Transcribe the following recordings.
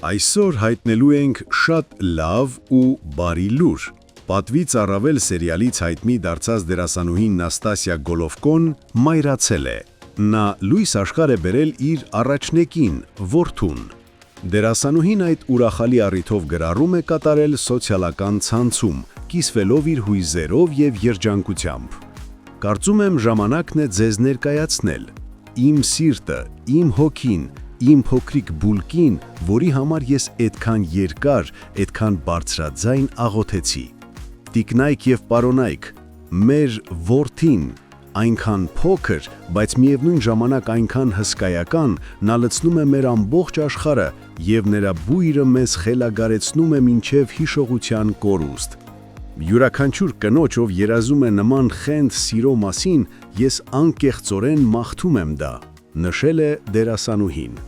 Այսօր հայտնելու ենք շատ լավ ու բարի լուր։ Պատվից առավել սերիալից հայտնի դարձած դերասանուհին Նաստասիա Գոլովկոն մայրացել է։ Նա լույս աշխարհ է բերել իր առաջնեկին, որդուն։ Դերասանուհին այդ ուրախալի առիթով գրառում է կատարել սոցիալական ցանցում, կիսվելով իր հույզերով և երջանկությամբ։ Կարծում եմ ժամանակն է ձեզ ներկայացնել իմ սիրտը, իմ հոգին, իմ փոքրիկ բուլկին, որի համար ես այդքան երկար, այդքան բարձրաձայն աղոթեցի։ Տիկնայք և պարոնայք, մեր որդին, այնքան փոքր, բայց միևնույն ժամանակ այնքան հսկայական, նա լցնում է մեր ամբողջ աշխարհը և նրա բույրը մեզ խելագարեցնում է մինչև հիշողության կորուստ։ Յուրաքանչյուր կնոջ, ով երազում է նման խենթ սիրո մասին, ես անկեղծորեն մաղթում եմ դա, նշել է դերասանուհին։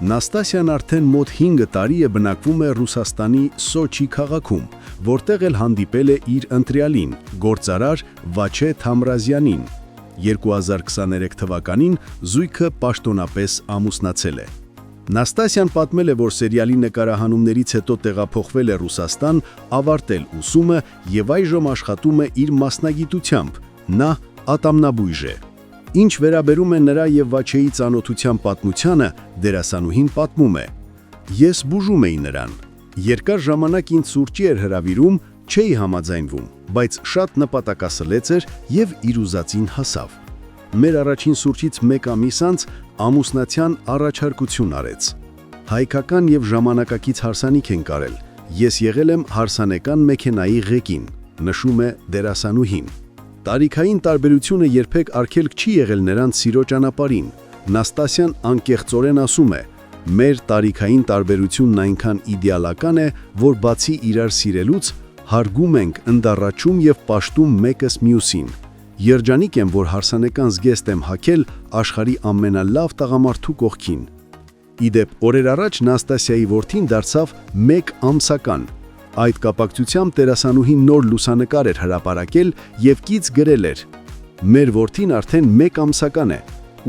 Նաստասիան արդեն մոտ 5 տարի է բնակվում է Ռուսաստանի Սոչի քաղաքում, որտեղ էլ հանդիպել է իր ընտրյալին, գործարար Վաչե Թամրազյանին։ 2023 թվականին զույգը պաշտոնապես ամուսնացել է։ Նաստասիան պատմել է, որ սերիալի նկարահանումներից հետո տեղափոխվել է Ռուսաստան, ավարտել ուսումը և այժմ աշխատում է իր մասնագիտությամբ, նա ատամնաբույժ է։ Ինչ վերաբերում է նրա և Վաչեի ծանոթության պատմությանը, դերասանուհին պատմում է. «Ես բուժում էի նրան։ Երկար ժամանակ ինձ սուրճի էր հրավիրում, չէի համաձայնվում, բայց շատ նպատակասլեց էր և իր ուզածին հասավ։ Մեր առաջին սուրճից 1 ամիս անց ամուսնացյան առաջարկություն արեց։ Հայկական և ժամանակակից հարսանիք ենք արել, ես եղել եմ հարսանեկան մեքենայի ղեկին», նշում է դերասանուհին։ Տարիքային տարբերությունը երբեք արգելք չի եղել նրանց սիրո ճանապարհին։ Նաստասիան անկեղծորեն ասում է. «Մեր տարիքային տարբերությունն այնքան իդեալական է, որ բացի իրար սիրելուց, հարգում ենք, ընդառաջում և պաշտում մեկս մյուսին։ Երջանիկ եմ, որ հարսանեկան զգեստ եմ հագել աշխարհի ամենալավ տղամարդու կողքին»։ Ի դեպ, օրեր առաջ Նաստասիայի որդին դարձավ 1 ամսական։ Այդ կապակցությամբ դերասանուհին նոր լուսանկար էր հրապարակել և կից գրել էր. «Մեր որդին արդեն 1 ամսական է։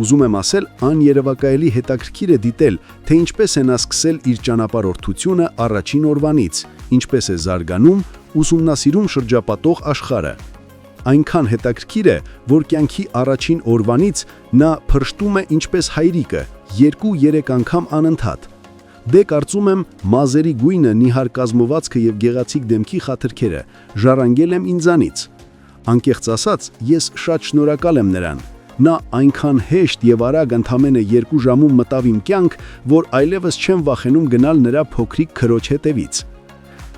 Ուզում եմ ասել, աներևակայելի հետաքրքիր է դիտել, թե ինչպես է նա սկսել իր ճանապարհորդությունը առաջին օրվանից, ինչպես է զարգանում, ուսումնասիրում շրջապատող աշխարհը։ Այնքան հետաքրքիր է, որ կյանքի առաջին օրվանից նա փրշտում է ինչպես հայրիկը, 2-3 անգամ անընդհատ։ Դե կարծում եմ, մազերի գույնը, նիհար կազմվածքը և գեղեցիկ դեմքի խաթրքերը ժառանգել եմ ինձանից։ Անկեղծ ասած, ես շատ շնորհակալ եմ նրան։ Նա այնքան հեշտ և արագ ընդամենը 2 ժամում մտավ իմ կյանք, որ այլևս չեմ վախենում գնալ նրա փոքրիկ քրոջ հետևից։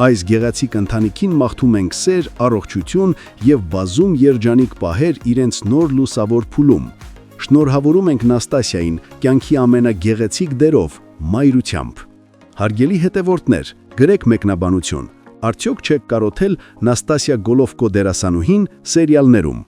Այս գեղեցիկ ընտանիքին մաղթում ենք սեր, առողջություն և բազում երջանիկ պահեր իրենց նոր լուսավոր փուլում։ Շնորհավորում ենք Նաստասիային կյանքի ամենագեղեցիկ դերով, մայրությամբ։ Հարգելի հետևորդներ, գրեք մեկնաբանություն, արդյոք չեք կարոթել Նաստասիա Գոլովկո դերասանուհին սերիալներում։